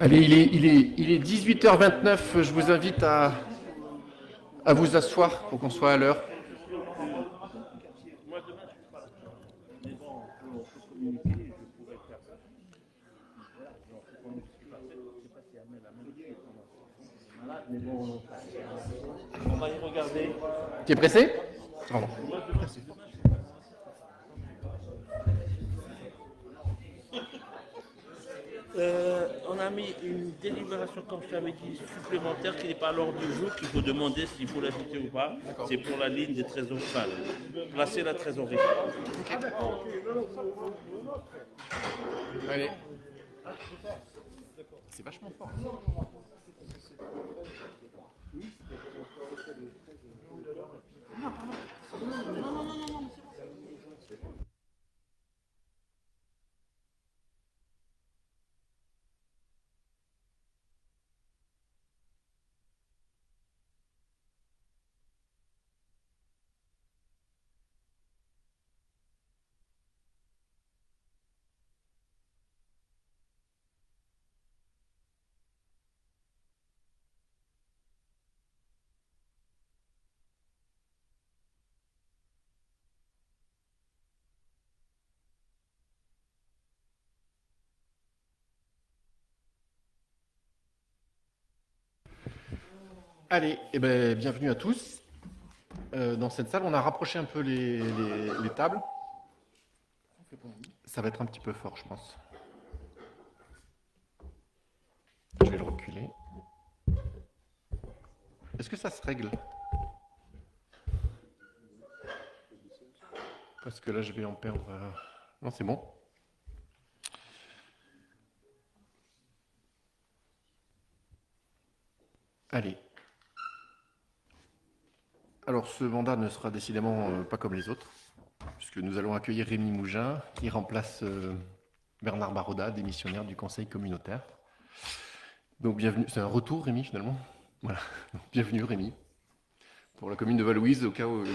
Allez, il est 18h29, je vous invite à vous asseoir pour qu'on soit à l'heure. On va y regarder. Tu es pressé? Pardon. On a mis une délibération, comme je t'avais dit, supplémentaire qui n'est pas à l'ordre du jour, qu'il faut demander s'il faut l'ajouter ou pas. C'est pour la ligne des trésoreries. Enfin, placer la trésorerie. Allez. C'est vachement fort. Allez, bienvenue à tous. Dans cette salle, on a rapproché un peu les tables. Ça va être un petit peu fort, je pense. Je vais le reculer. Est-ce que ça se règle? Parce que là, je vais en perdre. Non, c'est bon. Allez. Alors, ce mandat ne sera décidément pas comme les autres, puisque nous allons accueillir Rémi Mougin, qui remplace Bernard Baroda, démissionnaire du Conseil communautaire. Donc, bienvenue. C'est un retour, Rémi, finalement. Voilà. Bienvenue, Rémi, pour la commune de Valouise, au cas où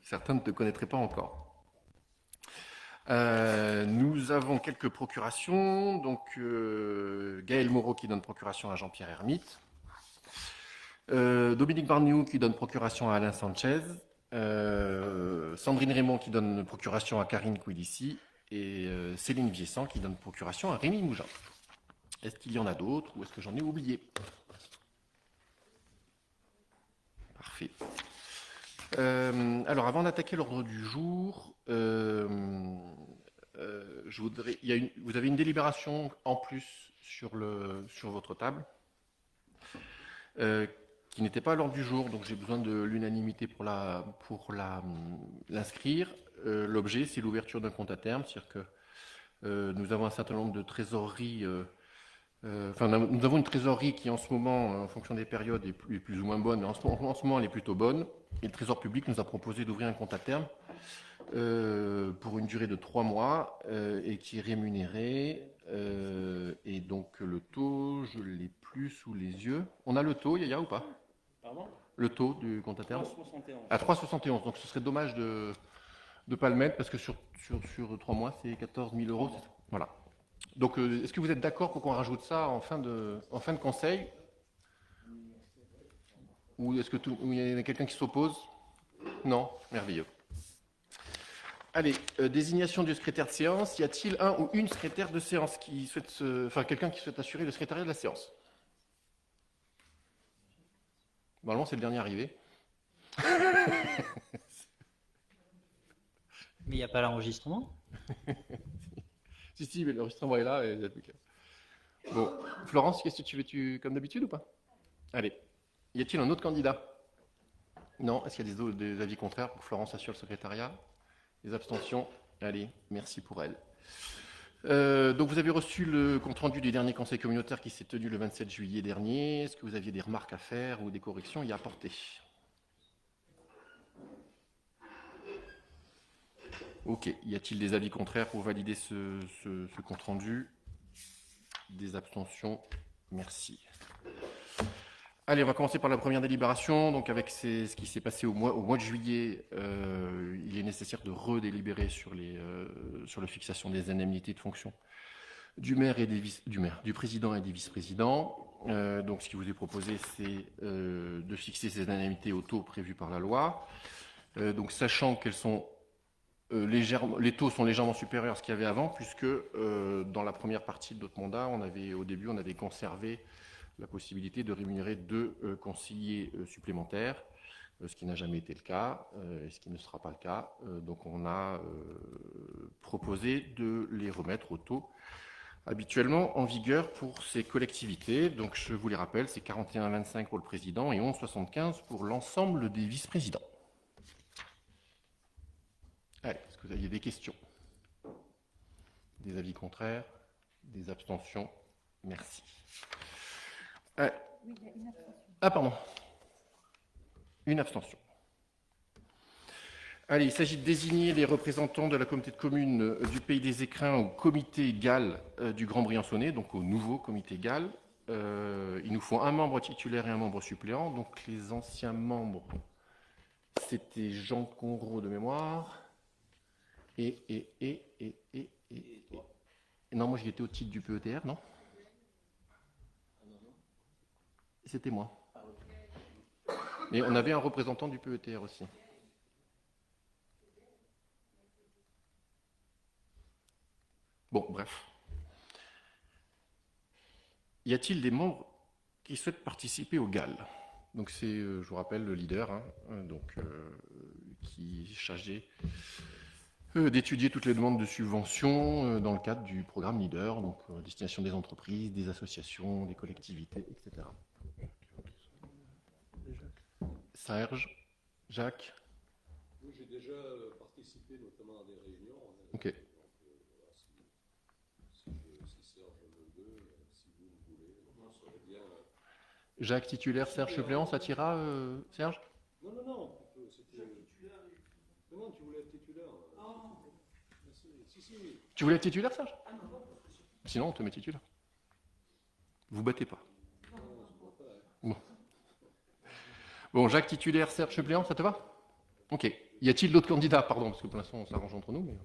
certains ne te connaîtraient pas encore. Nous avons quelques procurations. Donc, Gaël Moreau qui donne procuration à Jean-Pierre Hermite. Dominique Barniou qui donne procuration à Alain Sanchez. Sandrine Raymond qui donne procuration à Karine Kouilissi. Et Céline Viessant qui donne procuration à Rémi Mougin. Est-ce qu'il y en a d'autres ou est-ce que j'en ai oublié? Parfait. Alors, avant d'attaquer l'ordre du jour, vous avez une délibération en plus sur votre table qui n'était pas à l'ordre du jour, donc j'ai besoin de l'unanimité pour l'inscrire. L'objet, c'est l'ouverture d'un compte à terme, c'est-à-dire que nous avons un certain nombre de trésoreries. Nous avons une trésorerie qui, en ce moment, en fonction des périodes, est plus ou moins bonne, mais en ce moment, elle est plutôt bonne. Et le Trésor public nous a proposé d'ouvrir un compte à terme pour une durée de 3 mois et qui est rémunéré. Et donc, le taux, je ne l'ai plus sous les yeux. On a le taux, Yaya, ou pas? Pardon? Le taux du compte à terme 3,71. à 3,71. Donc, ce serait dommage de ne pas le mettre parce que sur 3 mois, c'est 14 000 euros. Voilà. Donc, est-ce que vous êtes d'accord pour qu'on rajoute ça en fin de conseil? Ou est-ce qu'il y a quelqu'un qui s'oppose? Non? Merveilleux. Allez, désignation du secrétaire de séance. Y a-t-il un ou une secrétaire de séance qui souhaite quelqu'un qui souhaite assurer le secrétariat de la séance? Normalement, c'est le dernier arrivé. Mais il n'y a pas l'enregistrement? Si, mais l'enregistrement est là. Bon, Florence, qu'est-ce que tu veux comme d'habitude ou pas? Allez, y a-t-il un autre candidat? Non. Est-ce qu'il y a des avis contraires pour Florence assure le secrétariat? Des abstentions? Allez, merci pour elle. Donc vous avez reçu le compte-rendu du dernier conseil communautaire qui s'est tenu le 27 juillet dernier. Est-ce que vous aviez des remarques à faire ou des corrections à y apporter? Ok. Y a-t-il des avis contraires pour valider ce compte-rendu? Des abstentions? Merci. Allez, on va commencer par la première délibération. Donc, avec ce qui s'est passé au mois de juillet, il est nécessaire de redélibérer sur la fixation des indemnités de fonction du président et des vice-présidents. Donc, ce qui vous est proposé, c'est de fixer ces indemnités au taux prévu par la loi. Donc, sachant qu'elles sont les taux sont légèrement supérieurs à ce qu'il y avait avant, puisque dans la première partie de notre mandat, au début, on avait conservé la possibilité de rémunérer 2 conseillers supplémentaires, ce qui n'a jamais été le cas, et ce qui ne sera pas le cas. Donc on a proposé de les remettre au taux habituellement en vigueur pour ces collectivités. Donc je vous les rappelle, c'est 41,25 pour le président et 11,75 pour l'ensemble des vice-présidents. Allez, est-ce que vous aviez des questions? Des avis contraires? Des abstentions? Merci. Ah, pardon. Une abstention. Allez, il s'agit de désigner les représentants de la communauté de communes du Pays des Écrins au comité GAL du Grand Briançonnais, donc au nouveau comité GAL. Il nous faut un membre titulaire et un membre suppléant. Donc les anciens membres, c'était Jean Congros de mémoire. Non, moi j'étais au titre du PETR, non? C'était moi. Mais on avait un représentant du PETR aussi. Bon, bref. Y a-t-il des membres qui souhaitent participer au GAL? Donc c'est, je vous rappelle, le leader, qui est chargé d'étudier toutes les demandes de subventions dans le cadre du programme LEADER, donc destination des entreprises, des associations, des collectivités, etc. Serge, Jacques? Oui, j'ai déjà participé notamment à des réunions. Ok. Donc, voilà, si Serge le veut, si vous le voulez, on serait bien. Jacques titulaire, Serge suppléant, ça t'ira, Serge? Non, c'était. Non, tu voulais être titulaire. Si. Tu voulais être titulaire, Serge? Sinon, on te met titulaire. Vous battez pas. Bon. Bon, Jacques titulaire, Serge suppléant, ça te va? Ok. Y a-t-il d'autres candidats? Pardon, parce que pour l'instant, on s'arrange entre nous. Mais...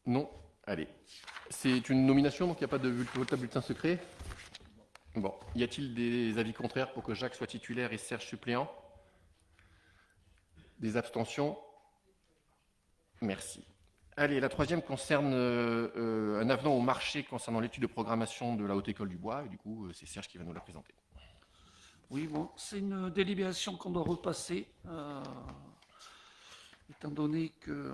Non? Allez. C'est une nomination, donc il n'y a pas de bulletin secret. Bon. Y a-t-il des avis contraires pour que Jacques soit titulaire et Serge suppléant? Des abstentions? Merci. Allez, la troisième concerne un avenant au marché concernant l'étude de programmation de la Haute École du Bois. Et du coup, c'est Serge qui va nous la présenter. Oui, bon, c'est une délibération qu'on doit repasser, étant donné que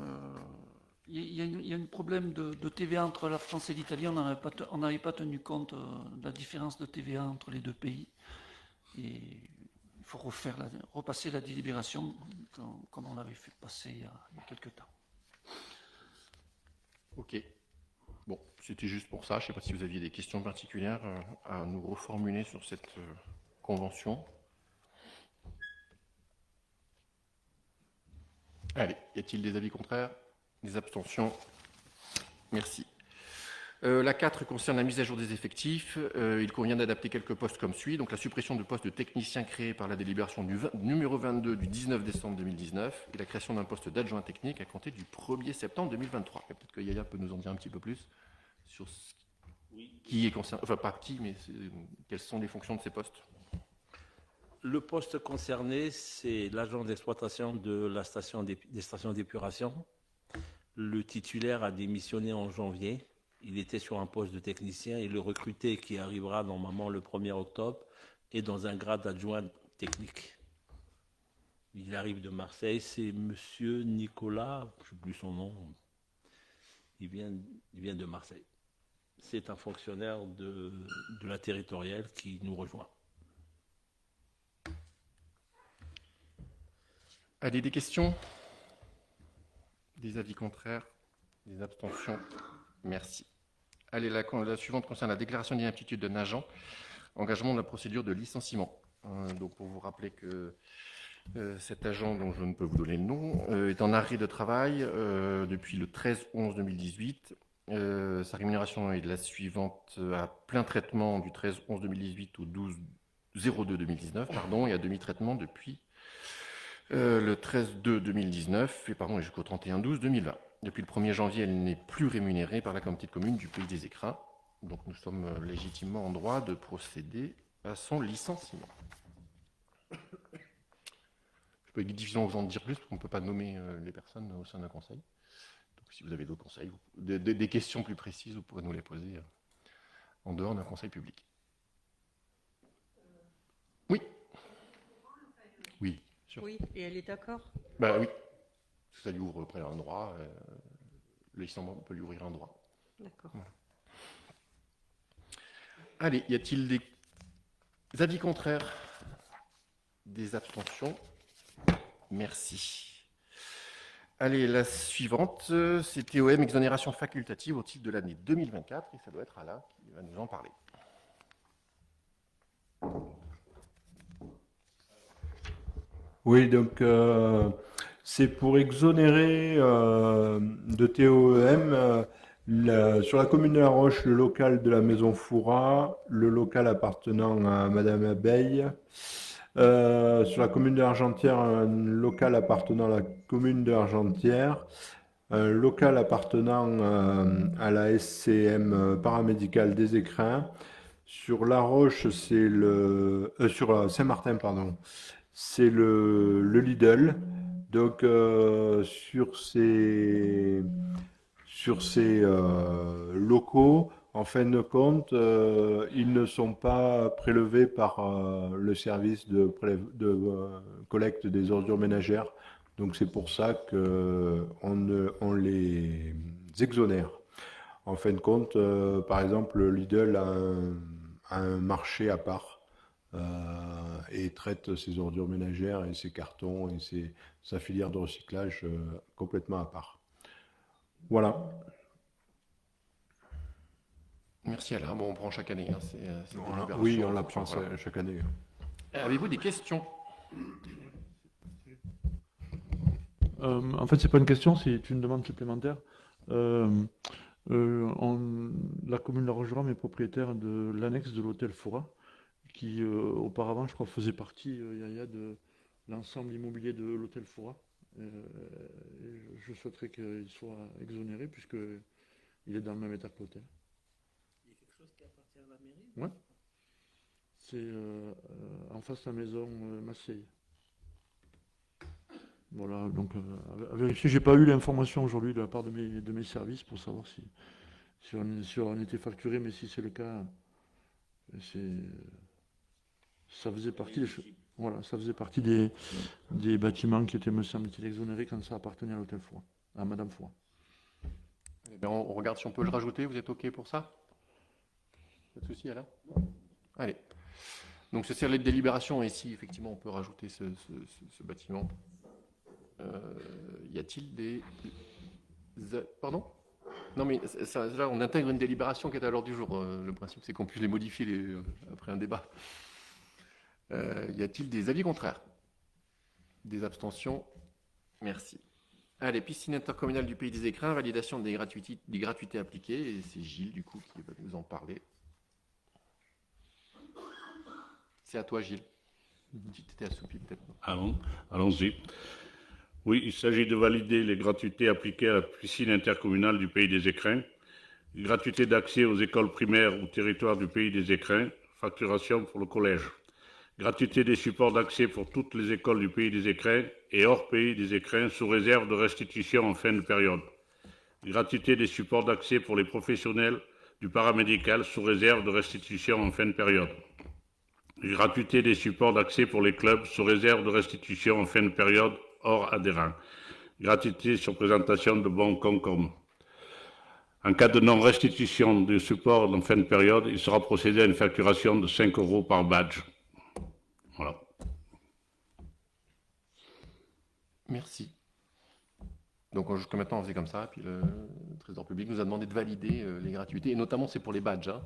il y a un problème de TVA entre la France et l'Italie. On n'avait pas tenu compte de la différence de TVA entre les deux pays. Et il faut repasser la délibération comme on l'avait fait passer il y a quelques temps. Ok. Bon, c'était juste pour ça. Je ne sais pas si vous aviez des questions particulières à nous reformuler sur cette convention. Allez, y a-t-il des avis contraires? Des abstentions? Merci. La 4 concerne la mise à jour des effectifs. Il convient d'adapter quelques postes comme suit. Donc la suppression de postes de technicien créé par la délibération numéro 22 du 19 décembre 2019 et la création d'un poste d'adjoint technique à compter du 1er septembre 2023. Peut-être que Yaya peut nous en dire un petit peu plus sur ce qui est concerné, enfin pas qui, mais quelles sont les fonctions de ces postes. Le poste concerné, c'est l'agent d'exploitation de la station des stations d'épuration. Le titulaire a démissionné en janvier. Il était sur un poste de technicien et le recruté qui arrivera normalement le 1er octobre est dans un grade d'adjoint technique. Il arrive de Marseille, c'est monsieur Nicolas, je ne sais plus son nom, il vient de Marseille. C'est un fonctionnaire de la territoriale qui nous rejoint. Allez, des questions? Des avis contraires? Des abstentions? Merci. Allez, la suivante concerne la déclaration d'inaptitude d'un agent, engagement de la procédure de licenciement. Donc, pour vous rappeler que cet agent, dont je ne peux vous donner le nom, est en arrêt de travail depuis le 13-11-2018. Sa rémunération est la suivante: à plein traitement du 13-11-2018 au 12-02-2019, et à demi-traitement depuis le 13-2-2019 et jusqu'au 31-12-2020. Depuis le 1er janvier, elle n'est plus rémunérée par la communauté de communes du Pays des Écrins. Donc nous sommes légitimement en droit de procéder à son licenciement. Je peux difficilement vous en dire plus, parce qu'on ne peut pas nommer les personnes au sein d'un conseil. Donc si vous avez d'autres conseils, des questions plus précises, vous pourrez nous les poser en dehors d'un conseil public. Oui. Oui, sûr. Oui, et elle est d'accord? Bah oui. Ça lui ouvre après un droit. Le licenciement peut lui ouvrir un droit. D'accord. Voilà. Allez, y a-t-il des avis contraires? Des abstentions? Merci. Allez, la suivante, c'est TOM, exonération facultative au titre de l'année 2024, et ça doit être Alain qui va nous en parler. Oui, donc c'est pour exonérer de TOEM sur la commune de La Roche, le local de la maison Fouras, le local appartenant à Madame Abeille. Sur la commune de Argentière, un local appartenant à la commune de Argentière, un local appartenant à la SCM paramédicale des Écrins. Sur La Roche, c'est sur Saint-Martin, pardon, c'est le Lidl. Donc sur ces locaux, en fin de compte, ils ne sont pas prélevés par le service de collecte des ordures ménagères. Donc c'est pour ça qu'on les exonère. En fin de compte, par exemple, le Lidl a un marché à part et traite ses ordures ménagères et ses cartons et sa filière de recyclage complètement à part. Voilà. Merci Alain. Bon, on prend chaque année. Hein. C'est Oui, on la prend chaque année. Avez-vous des questions? En fait, c'est pas une question, c'est une demande supplémentaire. La commune de La Roche-Drôme est propriétaire de l'annexe de l'hôtel Fora, qui auparavant, je crois, faisait partie de l'ensemble immobilier de l'hôtel Fora. Je souhaiterais qu'il soit exonéré, puisqu'il est dans le même état que l'hôtel. Il y a quelque chose qui appartient à la mairie? Ouais. C'est en face de la maison Massey. Voilà, donc à vérifier. J'ai pas eu l'information aujourd'hui de la part de mes services pour savoir si on était facturé, mais si c'est le cas, ça faisait partie des choses. Voilà, ça faisait partie des bâtiments qui étaient, me semble-t-il, exonérés quand ça appartenait à l'hôtel Foix, à Madame Foix. Eh bien, on regarde si on peut le rajouter. Vous êtes OK pour ça? Pas de souci, Alain? Allez. Donc, c'est les délibérations, et si effectivement on peut rajouter ce bâtiment. Y a-t-il des... Pardon? Non, mais là, on intègre une délibération qui est à l'ordre du jour. Le principe, c'est qu'on puisse les modifier après un débat. Y a-t-il des avis contraires? Des abstentions? Merci. Allez, piscine intercommunale du Pays des Écrins, validation des gratuités appliquées. Et c'est Gilles, du coup, qui va nous en parler. C'est à toi, Gilles. Tu t'étais assoupi, peut-être. Allons-y. Oui, il s'agit de valider les gratuités appliquées à la piscine intercommunale du Pays des Écrins. Gratuité d'accès aux écoles primaires ou territoire du Pays des Écrins. Facturation pour le collège. Gratuité des supports d'accès pour toutes les écoles du Pays des Écrins et hors Pays des Écrins sous réserve de restitution en fin de période. Gratuité des supports d'accès pour les professionnels du paramédical sous réserve de restitution en fin de période. Gratuité des supports d'accès pour les clubs sous réserve de restitution en fin de période hors adhérents. Gratuité sur présentation de bons Concom. En cas de non-restitution du support en fin de période, il sera procédé à une facturation de 5 € par badge. Voilà. Merci. Donc jusqu'à maintenant, on faisait comme ça, puis le Trésor public nous a demandé de valider les gratuités, et notamment c'est pour les badges. Hein.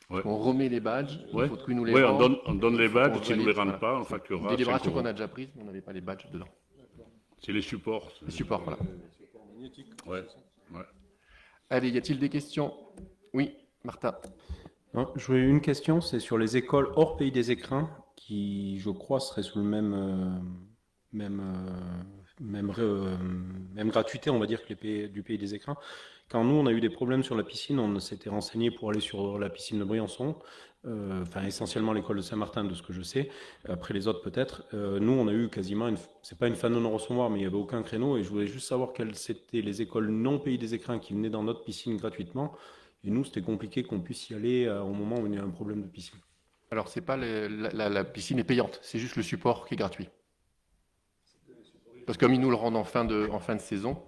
Ouais. On remet les badges, Ouais. il faut que nous les Oui, rende. on donne les badges, si nous ne les rendons voilà. pas, on facturera. Une délibération 5 € qu'on a déjà prise, mais on n'avait pas les badges dedans. C'est les supports. Les supports, voilà. Ouais. Ouais. Allez, y a-t-il des questions? Oui, Martin. Non, j'aurais une question, c'est sur les écoles hors Pays des Écrins, qui, je crois, seraient sous le même même gratuité, on va dire, que du pays des écrins. Quand nous, on a eu des problèmes sur la piscine, on s'était renseigné pour aller sur la piscine de Briançon, enfin essentiellement l'école de Saint-Martin, de ce que je sais. Après les autres, peut-être. Nous, on a eu quasiment, c'est pas une fin de non-recevoir, mais il n'y avait aucun créneau. Et je voulais juste savoir quelles étaient les écoles non pays des écrins qui venaient dans notre piscine gratuitement. Et nous, c'était compliqué qu'on puisse y aller au moment où il y a un problème de piscine. Alors, c'est pas la piscine est payante, c'est juste le support qui est gratuit. Parce que comme ils nous le rendent en fin de saison,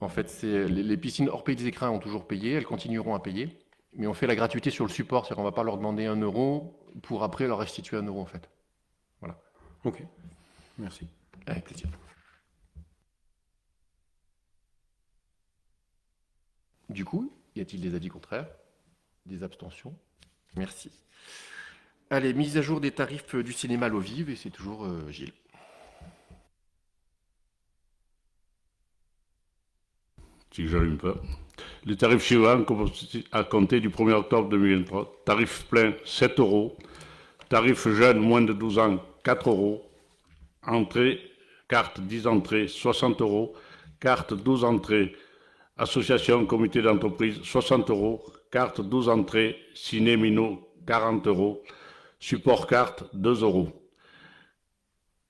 en fait, les piscines hors pays des écrins ont toujours payé, elles continueront à payer, mais on fait la gratuité sur le support, c'est-à-dire qu'on ne va pas leur demander 1 euro pour après leur restituer 1 euro, en fait. Voilà. Ok, merci. Avec plaisir. Du coup, y a-t-il des avis contraires? Des abstentions? Merci. Allez, mise à jour des tarifs du cinéma l'eau vive, et c'est toujours Gilles. Si j'allume pas. Les tarifs suivants à compter du 1er octobre 2023. Tarif plein 7 euros. Tarif jeune moins de 12 ans 4 euros. Entrée, carte 10 entrées 60 euros. Carte 12 entrées, association, comité d'entreprise 60 euros. Carte 12 entrées, ciné minot 40 euros. Support carte 2 euros.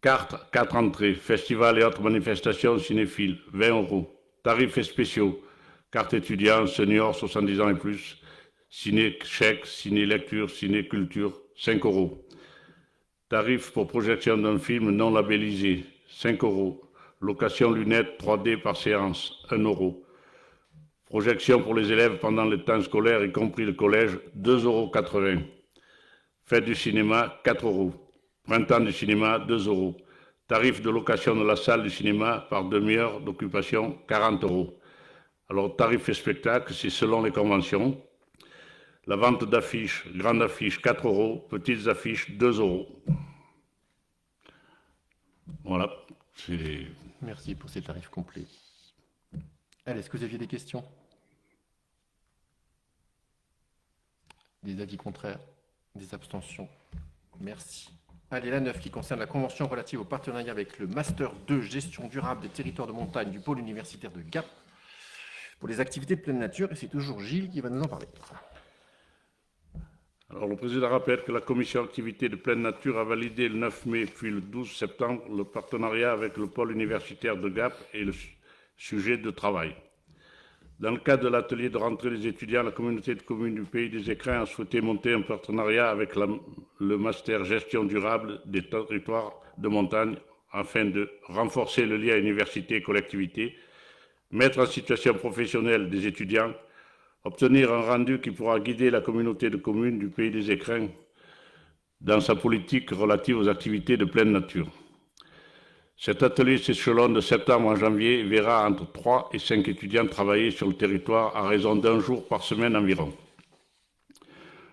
Carte 4 entrées, festival et autres manifestations cinéphiles 20 euros. Tarifs spéciaux, carte étudiant, senior, 70 ans et plus, ciné chèque, ciné lecture, ciné culture, 5 euros. Tarif pour projection d'un film non labellisé, 5 euros. Location lunettes 3D par séance, 1 euro. Projection pour les élèves pendant le temps scolaire, y compris le collège, 2,80 euros. Fête du cinéma, 4 euros. Printemps du cinéma, 2 euros. Tarif de location de la salle du cinéma par demi-heure d'occupation, 40 euros. Alors, tarif et spectacle, c'est selon les conventions. La vente d'affiches, grande affiche, 4 euros. Petites affiches, 2 euros. Voilà. Merci pour ces tarifs complets. Allez, est-ce que vous aviez des questions? Des avis contraires? Des abstentions? Merci. Allez, la 9 qui concerne la convention relative au partenariat avec le Master 2 Gestion durable des territoires de montagne du pôle universitaire de Gap pour les activités de pleine nature. Et c'est toujours Gilles qui va nous en parler. Alors, le président rappelle que la commission activité de pleine nature a validé le 9 mai puis le 12 septembre le partenariat avec le pôle universitaire de Gap et le sujet de travail. Dans le cadre de l'atelier de rentrée des étudiants, la communauté de communes du pays des écrins a souhaité monter un partenariat avec le master gestion durable des territoires de montagne afin de renforcer le lien université et collectivité, mettre en situation professionnelle des étudiants, obtenir un rendu qui pourra guider la communauté de communes du pays des écrins dans sa politique relative aux activités de pleine nature. Cet atelier s'échelonne de septembre à janvier et verra entre 3 et 5 étudiants travailler sur le territoire à raison d'1 jour par semaine environ.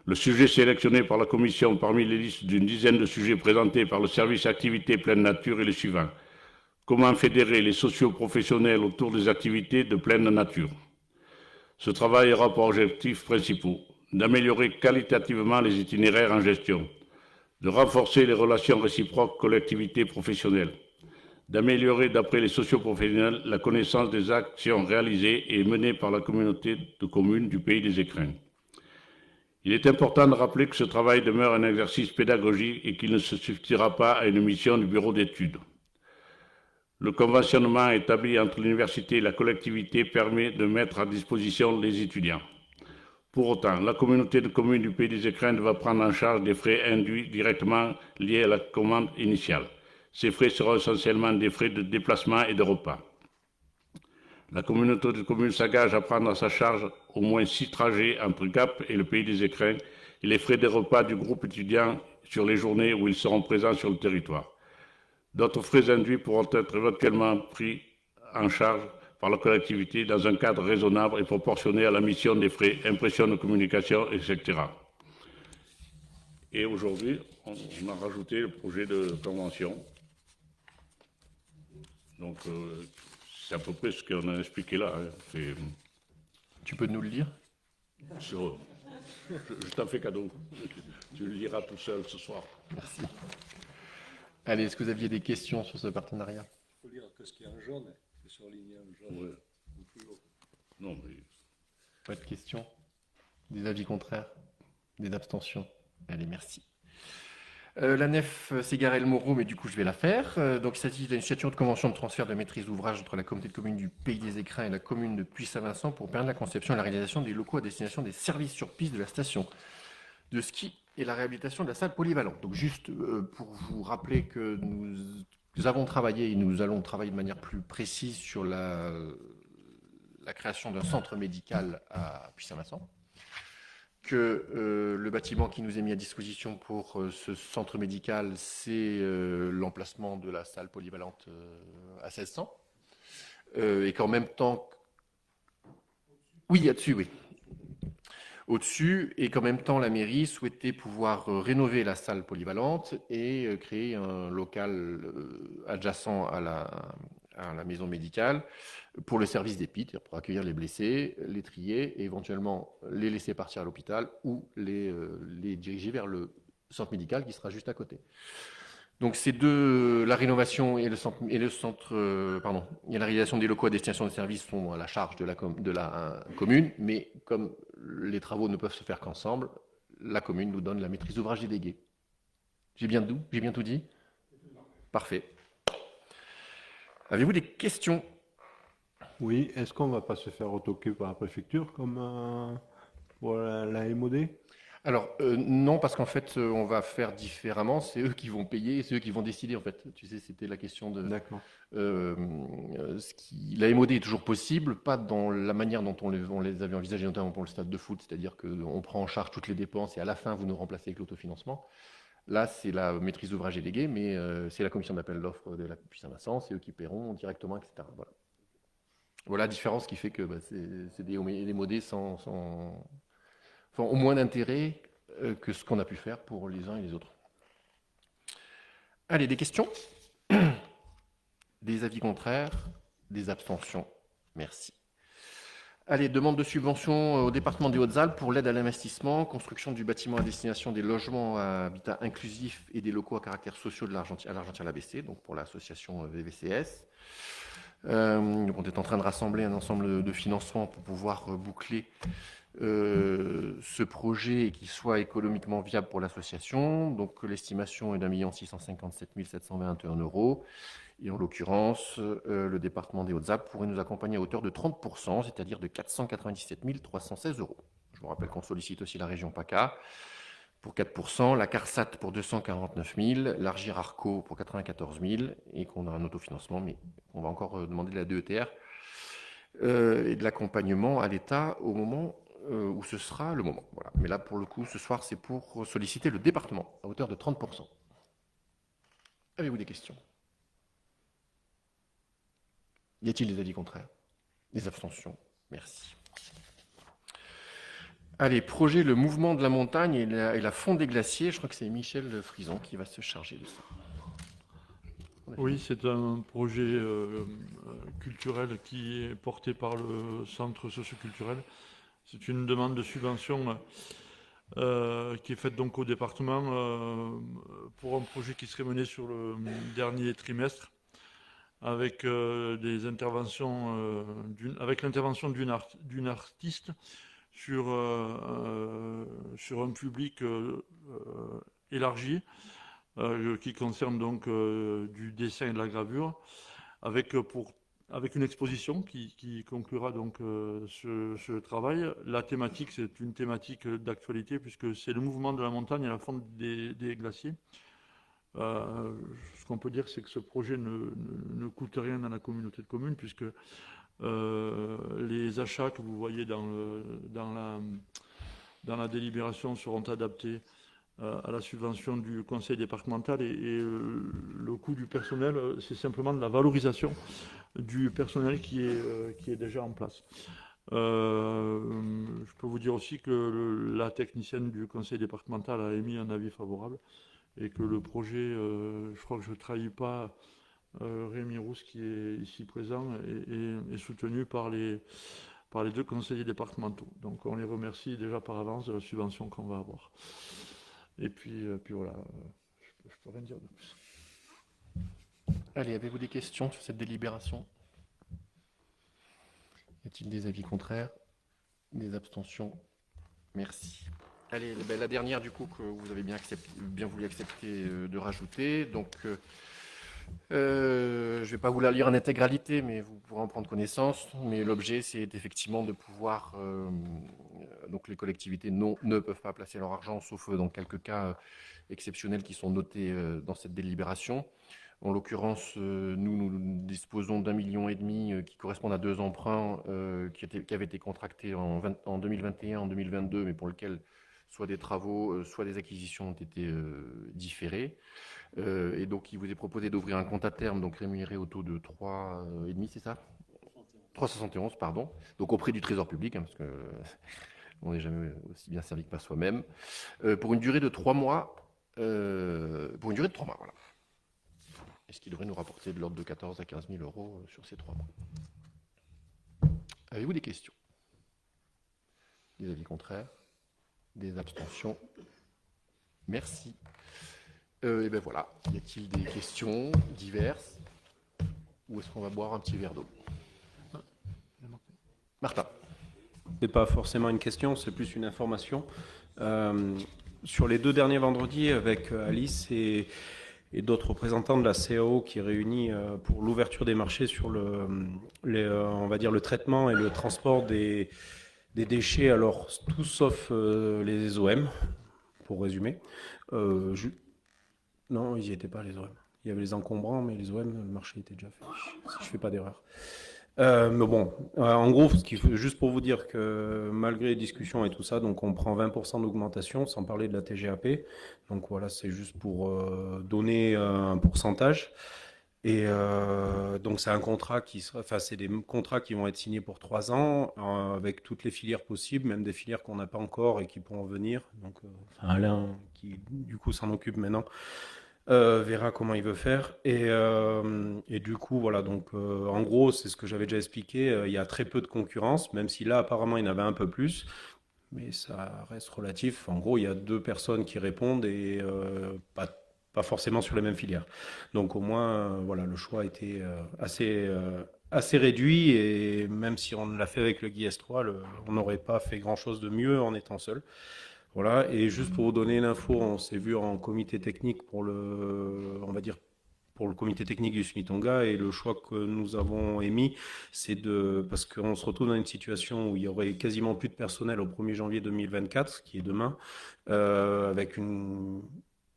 Le sujet sélectionné par la commission parmi les listes d'une dizaine de sujets présentés par le service activité pleine nature est le suivant. Comment fédérer les socio-professionnels autour des activités de pleine nature? Ce travail aura pour objectifs principaux d'améliorer qualitativement les itinéraires en gestion, de renforcer les relations réciproques collectivités professionnelles, d'améliorer, d'après les socioprofessionnels, la connaissance des actions réalisées et menées par la communauté de communes du pays des écrins. Il est important de rappeler que ce travail demeure un exercice pédagogique et qu'il ne se suffira pas à une mission du bureau d'études. Le conventionnement établi entre l'université et la collectivité permet de mettre à disposition les étudiants. Pour autant, la communauté de communes du pays des écrins va prendre en charge des frais induits directement liés à la commande initiale. Ces frais seront essentiellement des frais de déplacement et de repas. La communauté de communes s'engage à prendre à sa charge au moins 6 trajets entre Gap et le pays des écrins et les frais des repas du groupe étudiant sur les journées où ils seront présents sur le territoire. D'autres frais induits pourront être éventuellement pris en charge par la collectivité dans un cadre raisonnable et proportionné à la mission des frais, impression de communication, etc. Et aujourd'hui, on a rajouté le projet de convention. Donc, c'est à peu près ce qu'on a expliqué là. Hein. Tu peux nous le lire? Je t'en fais cadeau. Tu le liras tout seul ce soir. Merci. Allez, est-ce que vous aviez des questions sur ce partenariat? que ce qui est en jaune, qui est surligné en jaune. Ouais. Ou plus haut. Non, mais Pas de questions? Des avis contraires? Des abstentions? Allez, merci. La nef Ségarel-Moreau, mais du coup je vais la faire. Donc il s'agit d'une signature de convention de transfert de maîtrise d'ouvrage entre la communauté de communes du Pays des Écrins et la commune de Puy-Saint-Vincent pour permettre la conception et la réalisation des locaux à destination des services sur piste de la station de ski et la réhabilitation de la salle polyvalente. Donc juste pour vous rappeler que nous avons travaillé et nous allons travailler de manière plus précise sur la création d'un centre médical à Puy-Saint-Vincent, que le bâtiment qui nous est mis à disposition pour ce centre médical, c'est l'emplacement de la salle polyvalente à 1600, et qu'en même temps... Oui, il y a dessus, oui. Au-dessus, et qu'en même temps, la mairie souhaitait pouvoir rénover la salle polyvalente et créer un local adjacent à la maison médicale pour le service d'épite, pour accueillir les blessés, les trier et éventuellement les laisser partir à l'hôpital ou les diriger vers le centre médical qui sera juste à côté. Donc ces deux, la rénovation et la réalisation des locaux à destination des services sont à la charge de la commune, mais comme les travaux ne peuvent se faire qu'ensemble, la commune nous donne la maîtrise d'ouvrage déléguée. J'ai bien tout dit? Parfait. Avez-vous des questions? Oui, est-ce qu'on ne va pas se faire retoquer par la préfecture comme pour la MOD? Alors, non, parce qu'en fait, on va faire différemment. C'est eux qui vont payer et c'est eux qui vont décider, en fait. Tu sais, c'était la question de... D'accord. La MOD est toujours possible, pas dans la manière dont on les avait envisagées, notamment pour le stade de foot, c'est-à-dire qu'on prend en charge toutes les dépenses et à la fin, vous nous remplacez avec l'autofinancement. Là, c'est la maîtrise d'ouvrage déléguée, mais c'est la commission d'appel d'offres de la Puy-Saint-Vincent, c'est eux qui paieront directement, etc. Voilà la différence qui fait que c'est des MOD au moins d'intérêt que ce qu'on a pu faire pour les uns et les autres. Allez, des questions? Des avis contraires? Des abstentions? Merci. Allez, demande de subvention au département des Hautes-Alpes pour l'aide à l'investissement, construction du bâtiment à destination des logements à habitat inclusif et des locaux à caractère social à l'Argentière-l'ABC, donc pour l'association VVCS. On est en train de rassembler un ensemble de financements pour pouvoir boucler ce projet et qu'il soit économiquement viable pour l'association. Donc l'estimation est d'1 657 721 €. Et en l'occurrence, le département des Hautes-Alpes pourrait nous accompagner à hauteur de 30%, c'est-à-dire de 497 316 €. Je vous rappelle qu'on sollicite aussi la région PACA pour 4%, la CARSAT pour 249 000, l'Argir Arco pour 94 000, et qu'on a un autofinancement, mais on va encore demander de la DETR et de l'accompagnement à l'État au moment où ce sera le moment. Voilà. Mais là, pour le coup, ce soir, c'est pour solliciter le département à hauteur de 30%. Avez-vous des questions? Y a-t-il des avis contraires? Des abstentions? Merci. Allez, projet le mouvement de la montagne et la fonte des glaciers. Je crois que c'est Michel Frison qui va se charger de ça. Oui, c'est un projet culturel qui est porté par le centre socioculturel. C'est une demande de subvention qui est faite donc au département pour un projet qui serait mené sur le dernier trimestre avec des interventions, avec l'intervention d'une artiste sur un public élargi qui concerne donc du dessin et de la gravure, avec une exposition qui conclura donc ce travail. La thématique, c'est une thématique d'actualité puisque c'est le mouvement de la montagne et la fonte des glaciers. Ce qu'on peut dire, c'est que ce projet ne coûte rien à la communauté de communes puisque les achats que vous voyez dans la délibération seront adaptés à la subvention du conseil départemental et le coût du personnel, c'est simplement de la valorisation du personnel qui est déjà en place. Je peux vous dire aussi que la technicienne du conseil départemental a émis un avis favorable et que le projet, je crois que je ne trahis pas Rémi Rousse qui est ici présent est soutenu par les deux conseillers départementaux. Donc on les remercie déjà par avance de la subvention qu'on va avoir. Et puis voilà, je peux rien dire de plus. Allez, avez-vous des questions sur cette délibération? Y a-t-il des avis contraires? Des abstentions? Merci. Allez, la dernière du coup que vous avez bien voulu accepter de rajouter. Donc, je ne vais pas vous la lire en intégralité, mais vous pourrez en prendre connaissance. Mais l'objet, c'est effectivement de pouvoir... donc les collectivités ne peuvent pas placer leur argent, sauf dans quelques cas exceptionnels qui sont notés dans cette délibération. En l'occurrence, nous disposons d'1,5 million qui correspondent à 2 emprunts qui avaient été contractés en 2021, en 2022, mais pour lesquels soit des travaux, soit des acquisitions ont été différés. Et donc, il vous est proposé d'ouvrir un compte à terme, donc rémunéré au taux de 3,5, c'est ça? 3,71, pardon. Donc auprès du Trésor public, hein, parce que on n'est jamais aussi bien servi que par soi-même, pour une durée de 3 mois. Voilà. Et ce qui devrait nous rapporter de l'ordre de 14 000 à 15 000 euros sur ces 3 mois. Avez-vous des questions? Des avis contraires? Des abstentions? Merci. Et bien voilà. Y a-t-il des questions diverses? Ou est-ce qu'on va boire un petit verre d'eau? Martin. C'est pas forcément une question, c'est plus une information. Sur les 2 derniers vendredis, avec Alice et d'autres représentants de la CAO qui est réunie pour l'ouverture des marchés sur on va dire le traitement et le transport des déchets, alors tout sauf les OM, pour résumer. Non, ils n'y étaient pas, les OM. Il y avait les encombrants, mais les OM, le marché était déjà fait, si je ne fais pas d'erreur. Mais bon, en gros, juste pour vous dire que malgré les discussions et tout ça, donc on prend 20% d'augmentation, sans parler de la TGAP. Donc voilà, c'est juste pour donner un pourcentage. Et donc c'est un contrat c'est des contrats qui vont être signés pour 3 ans, avec toutes les filières possibles, même des filières qu'on n'a pas encore et qui pourront venir. Donc Alain, qui du coup s'en occupe maintenant, verra comment il veut faire. Et du coup, voilà, donc en gros, c'est ce que j'avais déjà expliqué, il y a très peu de concurrence, même si là, apparemment, il y en avait un peu plus, mais ça reste relatif. En gros, il y a 2 personnes qui répondent et pas forcément sur les mêmes filières. Donc au moins, voilà, le choix a été assez réduit, et même si on l'a fait avec le Guy S3, on n'aurait pas fait grand-chose de mieux en étant seul. Voilà, et juste pour vous donner l'info, on s'est vu en comité technique pour on va dire, pour le comité technique du Sumitonga, et le choix que nous avons émis, parce qu'on se retrouve dans une situation où il y aurait quasiment plus de personnel au 1er janvier 2024, qui est demain,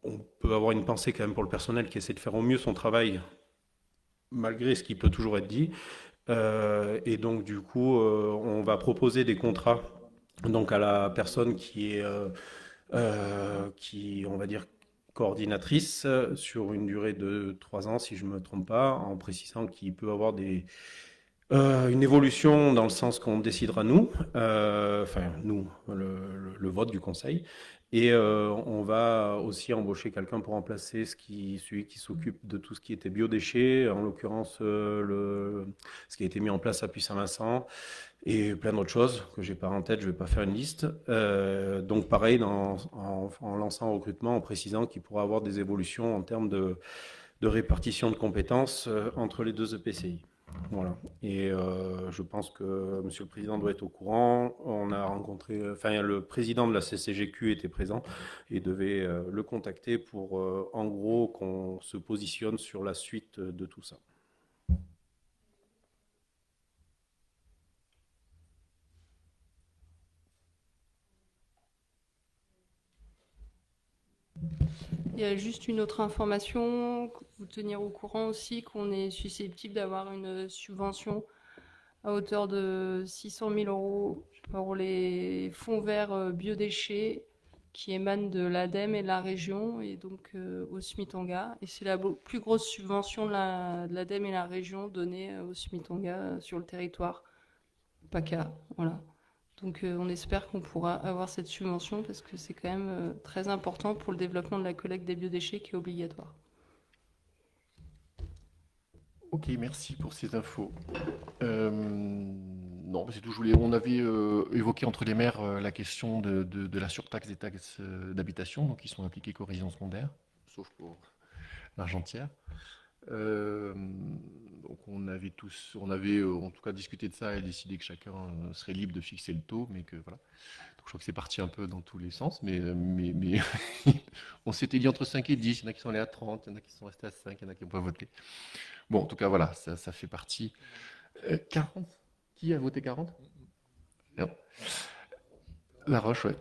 on peut avoir une pensée quand même pour le personnel qui essaie de faire au mieux son travail, malgré ce qui peut toujours être dit. Et donc, du coup, on va proposer des contrats donc à la personne qui est, on va dire, coordinatrice sur une durée de 3 ans, si je ne me trompe pas, en précisant qu'il peut avoir une évolution dans le sens qu'on décidera nous, enfin nous, le vote du conseil. Et on va aussi embaucher quelqu'un pour remplacer celui qui s'occupe de tout ce qui était biodéchets, en l'occurrence ce qui a été mis en place à Puy-Saint-Vincent, et plein d'autres choses que j'ai pas en tête, je vais pas faire une liste. Donc pareil, en lançant un recrutement, en précisant qu'il pourra avoir des évolutions en termes de répartition de compétences entre les 2 EPCI. Voilà. Et je pense que Monsieur le Président doit être au courant. On a rencontré, le président de la CCGQ était présent et devait le contacter pour, en gros, qu'on se positionne sur la suite de tout ça. Il y a juste une autre information, vous tenir au courant aussi qu'on est susceptible d'avoir une subvention à hauteur de 600 000 euros pour les fonds verts biodéchets qui émanent de l'ADEME et de la région, et donc au Sumitonga. Et c'est la plus grosse subvention de l'ADEME et la région donnée au Sumitonga sur le territoire PACA. Voilà. Donc on espère qu'on pourra avoir cette subvention, parce que c'est quand même très important pour le développement de la collecte des biodéchets qui est obligatoire. Ok, merci pour ces infos. Non, c'est tout. On avait évoqué entre les maires la question de la surtaxe des taxes d'habitation, donc qui sont appliquées qu'aux résidences secondaires, sauf pour l'Argentière. Donc on avait en tout cas discuté de ça et décidé que chacun serait libre de fixer le taux, mais que voilà. Donc, je crois que c'est parti un peu dans tous les sens, mais on s'était dit entre 5 et 10, il y en a qui sont allés à 30, il y en a qui sont restés à 5, il y en a qui n'ont pas voté. Bon, en tout cas, voilà, ça fait partie. 40? Qui a voté 40? Non. La Roche, ouais.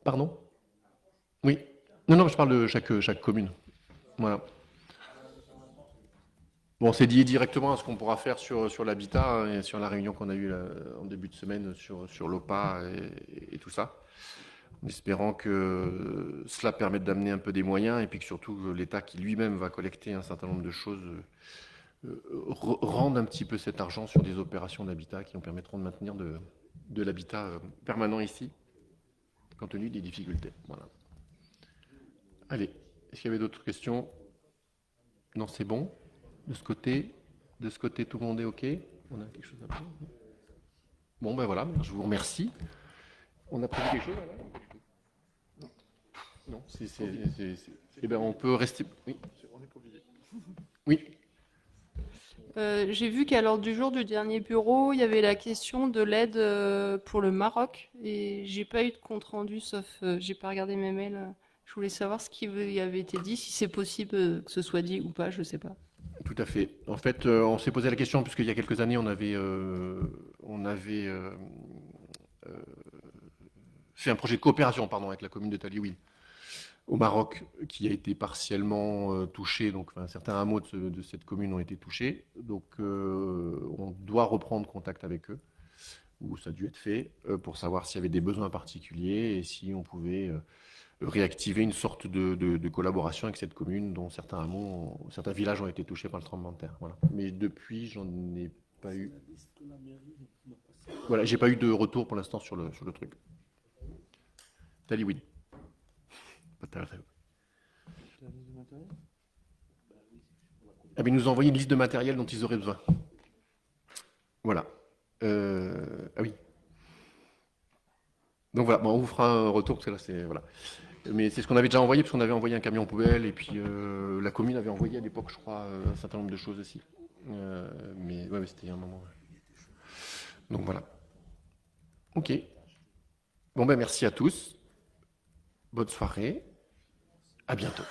Pardon? Oui. Non, je parle de chaque commune. Voilà. Bon, on s'est dit directement à ce qu'on pourra faire sur l'habitat hein, et sur la réunion qu'on a eue en début de semaine sur l'OPA et tout ça, en espérant que cela permette d'amener un peu des moyens et puis que surtout l'État qui lui-même va collecter un certain nombre de choses rende un petit peu cet argent sur des opérations d'habitat qui nous permettront de maintenir de l'habitat permanent ici, compte tenu des difficultés. Voilà. Allez, est-ce qu'il y avait d'autres questions? Non, c'est bon. De ce côté, tout le monde est OK? On a quelque chose à dire? Bon, ben voilà, je vous remercie. On a prévu quelque chose là? Non, eh ben, on peut rester. Oui. On n'est pas obligé. Oui. J'ai vu qu'à l'ordre du jour du dernier bureau, il y avait la question de l'aide pour le Maroc et j'ai pas eu de compte rendu, sauf j'ai pas regardé mes mails. Je voulais savoir ce qui y avait été dit, si c'est possible que ce soit dit ou pas, je sais pas. Tout à fait. En fait, on s'est posé la question puisqu'il y a quelques années, on avait fait un projet de coopération, pardon, avec la commune de Taliouine au Maroc, qui a été partiellement touché. Donc, certains hameaux de cette commune ont été touchés. Donc, on doit reprendre contact avec eux, ou ça a dû être fait, pour savoir s'il y avait des besoins particuliers et si on pouvait réactiver une sorte de collaboration avec cette commune dont certains hameaux, certains villages ont été touchés par le tremblement de terre. Voilà. Mais depuis, j'en ai pas eu. Voilà, j'ai pas eu de retour pour l'instant sur le truc. Taliouine. Ah, mais ils nous ont envoyé une liste de matériel dont ils auraient besoin. Voilà. Ah oui. Donc voilà, bon, on vous fera un retour parce que là c'est voilà. Mais c'est ce qu'on avait déjà envoyé parce qu'on avait envoyé un camion poubelle et puis la commune avait envoyé à l'époque, je crois, un certain nombre de choses aussi. Mais ouais, c'était un moment. Donc voilà. Ok. Bon ben merci à tous. Bonne soirée. À bientôt.